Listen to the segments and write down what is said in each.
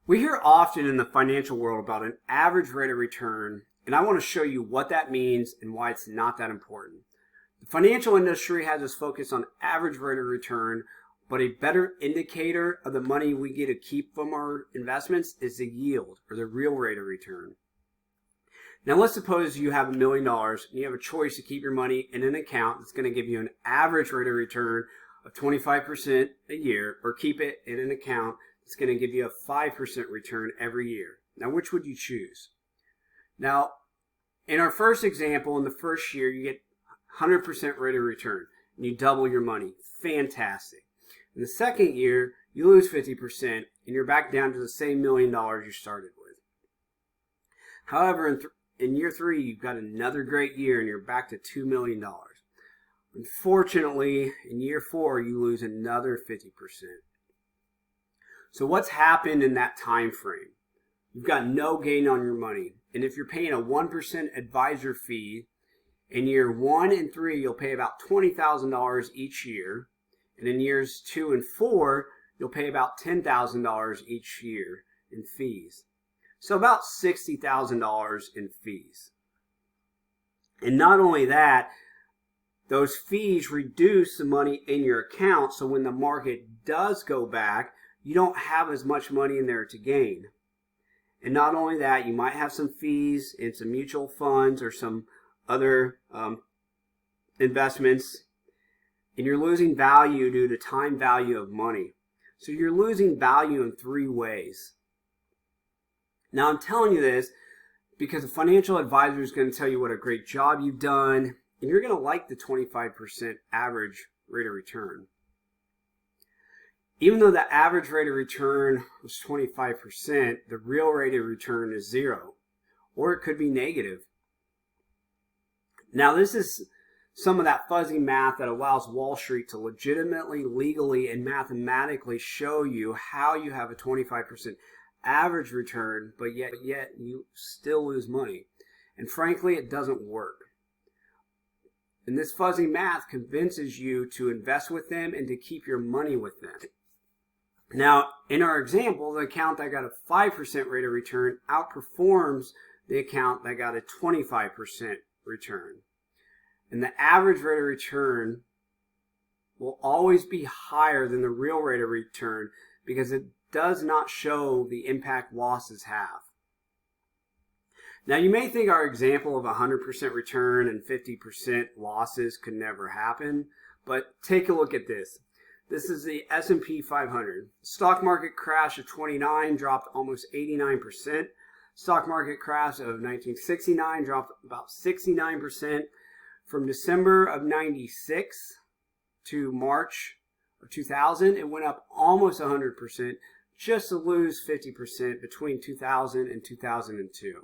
We hear often in the financial world about an average rate of return, and I want to show you what that means and why it's not that important. The financial industry has us focused on average rate of return, but a better indicator of the money we get to keep from our investments is the yield, or the real rate of return. Now let's suppose you have $1 million and you have a choice to keep your money in an account that's going to give you an average rate of return of 25% a year, or keep it in an account that's going to give you a 5% return every year. Now which would you choose? Now in our first example, in the first year you get 100% rate of return and you double your money. Fantastic. In the second year you lose 50% and you're back down to the same $1 million you started with. However, in year 3 you've got another great year and you're back to $2 million. Unfortunately, in year 4 you lose another 50%. So what's happened in that time frame? You've got no gain on your money. And if you're paying a 1% advisor fee, in year 1 and 3 you'll pay about $20,000 each year. And in years 2 and 4 you'll pay about $10,000 each year in fees. So about $60,000 in fees. And not only that, those fees reduce the money in your account, so when the market does go back, you don't have as much money in there to gain. And not only that, you might have some fees in some mutual funds or some other investments, and you're losing value due to time value of money. So you're losing value in 3 ways. Now I'm telling you this because a financial advisor is going to tell you what a great job you've done, and you're going to like the 25% average rate of return. Even though the average rate of return was 25%, the real rate of return is 0, or it could be negative. Now this is some of that fuzzy math that allows Wall Street to legitimately, legally, and mathematically show you how you have a 25% average return, but yet you still lose money. And frankly, it doesn't work. And this fuzzy math convinces you to invest with them and to keep your money with them. Now, in our example, the account that got a 5% rate of return outperforms the account that got a 25% return. And the average rate of return will always be higher than the real rate of return because it does not show the impact losses have. Now you may think our example of 100% return and 50% losses could never happen, but take a look at this. This is the S&P 500. Stock market crash of 29 dropped almost 89%. Stock market crash of 1969 dropped about 69%. From December of 96 to March of 2000, it went up almost 100%, just to lose 50% between 2000 and 2002.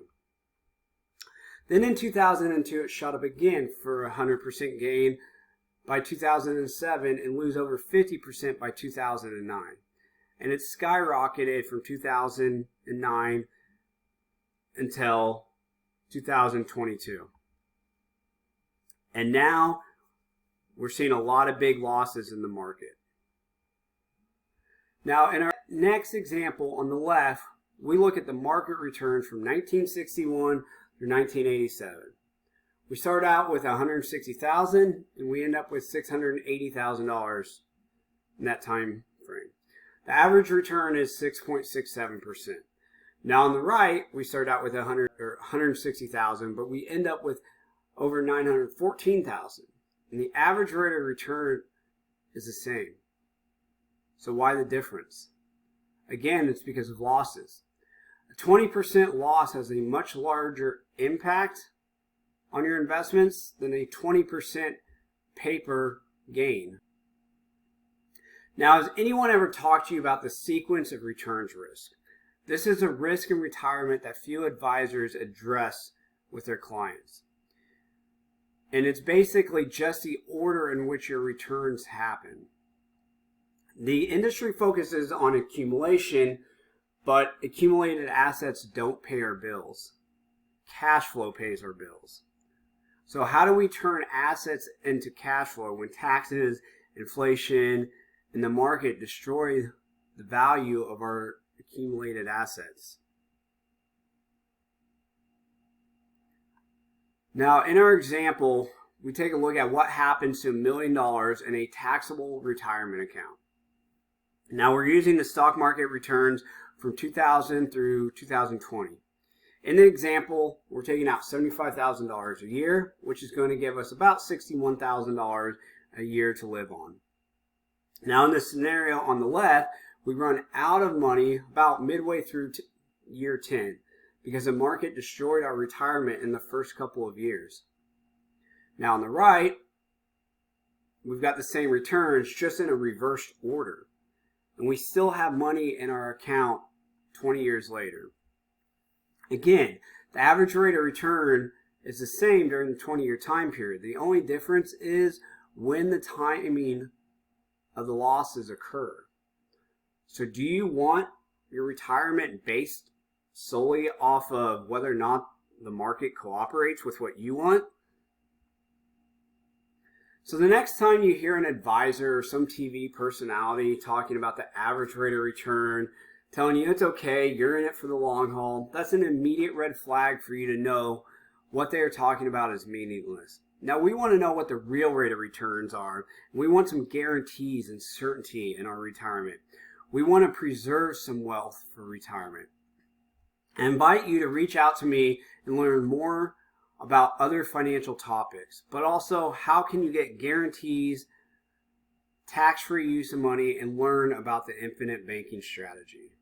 Then in 2002, it shot up again for a 100% gain by 2007 and lose over 50% by 2009. And it skyrocketed from 2009 until 2022. And now we're seeing a lot of big losses in the market. Now in our next example on the left, we look at the market returns from 1961 through 1987. We start out with $160,000 and we end up with $680,000 in that time frame. The average return is 6.67%. Now on the right, we start out with $160,000, but we end up with over $914,000. And the average rate of return is the same. So why the difference? Again, it's because of losses. A 20% loss has a much larger impact on your investments than a 20% paper gain. Now, has anyone ever talked to you about the sequence of returns risk? This is a risk in retirement that few advisors address with their clients. And it's basically just the order in which your returns happen. The industry focuses on accumulation, but accumulated assets don't pay our bills. Cash flow pays our bills. So how do we turn assets into cash flow when taxes, inflation, and the market destroy the value of our accumulated assets. Now, in our example, we take a look at what happens to $1 million in a taxable retirement account. Now, we're using the stock market returns from 2000 through 2020. In the example, we're taking out $75,000 a year, which is going to give us about $61,000 a year to live on. Now, in the scenario on the left, we run out of money about midway through year 10 because the market destroyed our retirement in the first couple of years. Now, on the right, we've got the same returns, just in a reversed order. And we still have money in our account 20 years later. Again, the average rate of return is the same during the 20-year time period. The only difference is when the timing of the losses occur. So do you want your retirement based solely off of whether or not the market cooperates with what you want? So the next time you hear an advisor or some TV personality talking about the average rate of return, telling you it's okay, you're in it for the long haul, that's an immediate red flag for you to know what they are talking about is meaningless. Now, we want to know what the real rate of returns are. We want some guarantees and certainty in our retirement. We want to preserve some wealth for retirement. I invite you to reach out to me and learn more about other financial topics, but also how can you get guarantees, tax-free use of money, and learn about the infinite banking strategy.